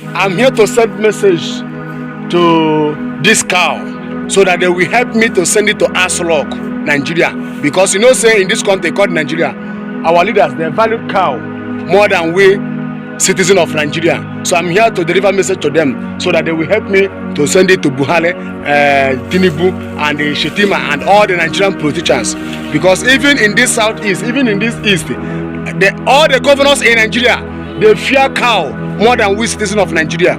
I'm here to send message to this cow so that they will help me to send it to Aslok, Nigeria. Because you know, say in this country called Nigeria, our leaders they value cow more than we citizens of Nigeria. So I'm here to deliver message to them so that they will help me to send it to Buhari, Tinubu, and Shetima, and all the Nigerian politicians. Because even in this southeast, even in this east, all the governors in Nigeria, they fear cow more than we citizens of Nigeria.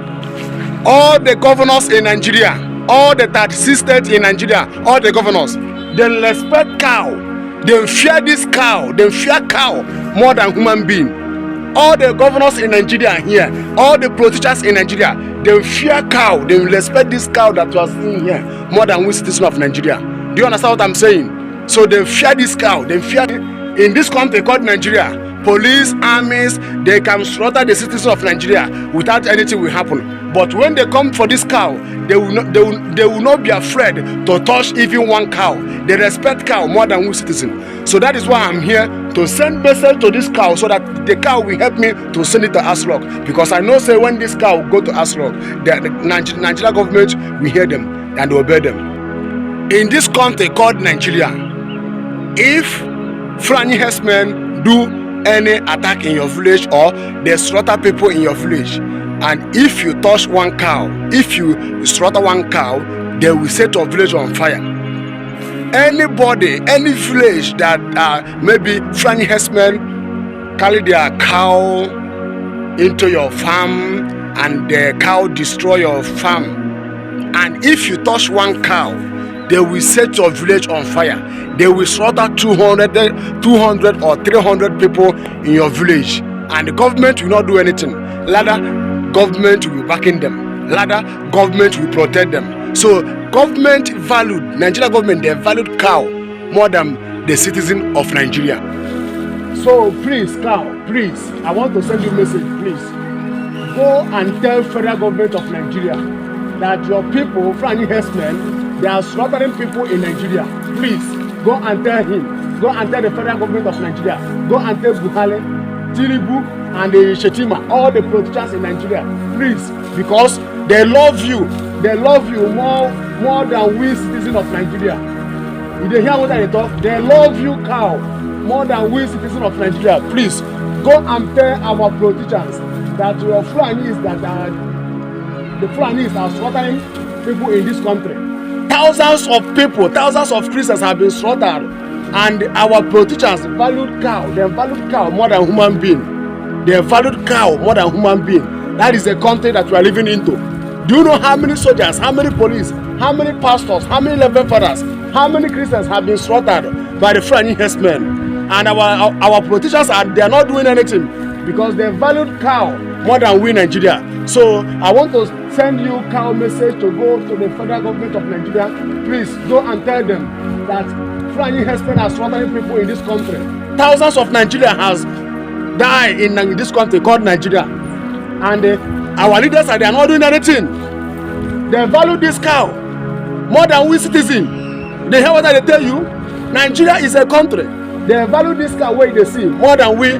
All the governors in Nigeria, all the 36 states in Nigeria, all the governors, they respect cow. They fear this cow. They fear cow more than human being. All the governors in Nigeria here, all the politicians in Nigeria, they fear cow. They respect this cow that you are seeing here more than we citizens of Nigeria. Do you understand what I'm saying? So they fear this cow. They fear in this country called Nigeria. Police, armies, they can slaughter the citizens of Nigeria without anything will happen. But when they come for this cow, they will not be afraid to touch even one cow. They respect cow more than we citizens. So that is why I'm here to send message to this cow so that the cow will help me to send it to Aslok. Because I know say when this cow go to Aslok, the Nigeria government will hear them and obey them. In this country called Nigeria, if Fulani herdsmen do any attack in your village or they slaughter people in your village, and if you touch one cow, if you slaughter one cow, they will set your village on fire. Anybody, any village that maybe Fulani herdsmen carry their cow into your farm and the cow destroy your farm, and if you touch one cow, they will set your village on fire. They will slaughter 200 or 300 people in your village, and the government will not do anything. Rather, government will be backing them. Rather, government will protect them. So government valued, Nigeria government, they valued cow more than the citizen of Nigeria. So please, cow, please, I want to send you a message, please. Go and tell federal government of Nigeria that your people, Fulani herdsmen, they are slaughtering people in Nigeria. Please, go and tell him. Go and tell the federal government of Nigeria. Go and tell Buhari, Tinubu, and the Shetima, all the politicians in Nigeria. Please, because they love you. They love you more than we citizens of Nigeria. You dey hear what I talk? They love you, cow, more than we citizens of Nigeria. Please, go and tell our politicians that your Fulanis the Fulanis are slaughtering people in this country. Thousands of people, thousands of Christians have been slaughtered, and our politicians valued cow. They valued cow more than human being. They valued cow more than human being. That is the country that we are living into. Do you know how many soldiers, how many police, how many pastors, how many reverend fathers, how many Christians have been slaughtered by the Fulani herdsmen? And our politicians they are not doing anything because they valued cow more than we Nigeria. So I want to send you cow message to go to the federal government of Nigeria. Please go and tell them that Fulani herdsmen are slaughtering people in this country. Thousands of Nigerians has died in this country called Nigeria, and our leaders they are not doing anything. They value this cow more than we citizens. They hear what I tell you? Nigeria is a country. They value this cow where they see more than we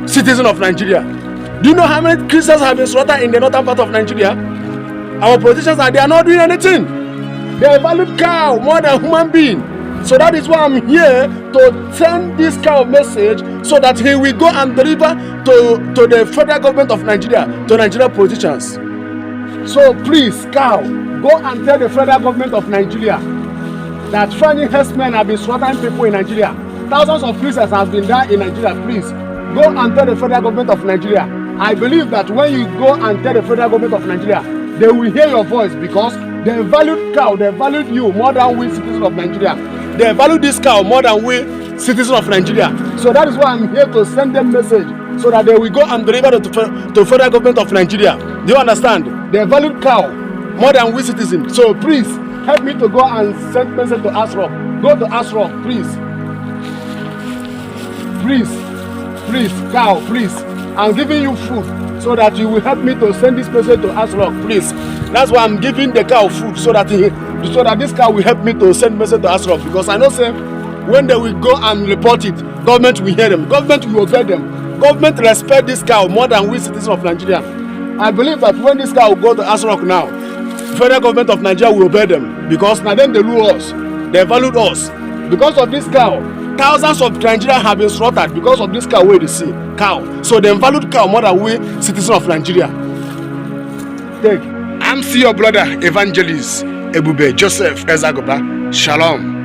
citizens of Nigeria. Do you know how many Christians have been slaughtered in the northern part of Nigeria? Our politicians they are not doing anything. They value cow more than human being. So that is why I'm here to send this cow message so that he will go and deliver to the federal government of Nigeria, to Nigerian politicians. So please, cow, go and tell the federal government of Nigeria that Fulani herdsmen have been slaughtering people in Nigeria. Thousands of Christians have been died in Nigeria. Please, go and tell the federal government of Nigeria. I believe that when you go and tell the federal government of Nigeria, they will hear your voice because they valued cow, they valued you more than we citizens of Nigeria. They value this cow more than we citizens of Nigeria. So that is why I'm here to send them message so that they will go and deliver it to federal government of Nigeria. Do you understand? They value cow more than we citizens. So please help me to go and send message to Aslok. Go to Aslok, please. Please, cow, please. I'm giving you food so that you will help me to send this message to Aslok, please. That's why I'm giving the cow food so that this cow will help me to send message to Aslok, because I know say when they will go and report it, government will hear them, government will obey them, government respect this cow more than we citizens of Nigeria. I believe that when this cow will go to Aso Rock now, federal government of Nigeria will obey them, because now then they rule us, they valued us. Because of this cow, thousands of Nigerians have been slaughtered because of this cow wey dey see, cow. So they valued cow more than we citizens of Nigeria. Take. I'm still your brother, Evangelist Ebube Joseph Ezagoba. Shalom.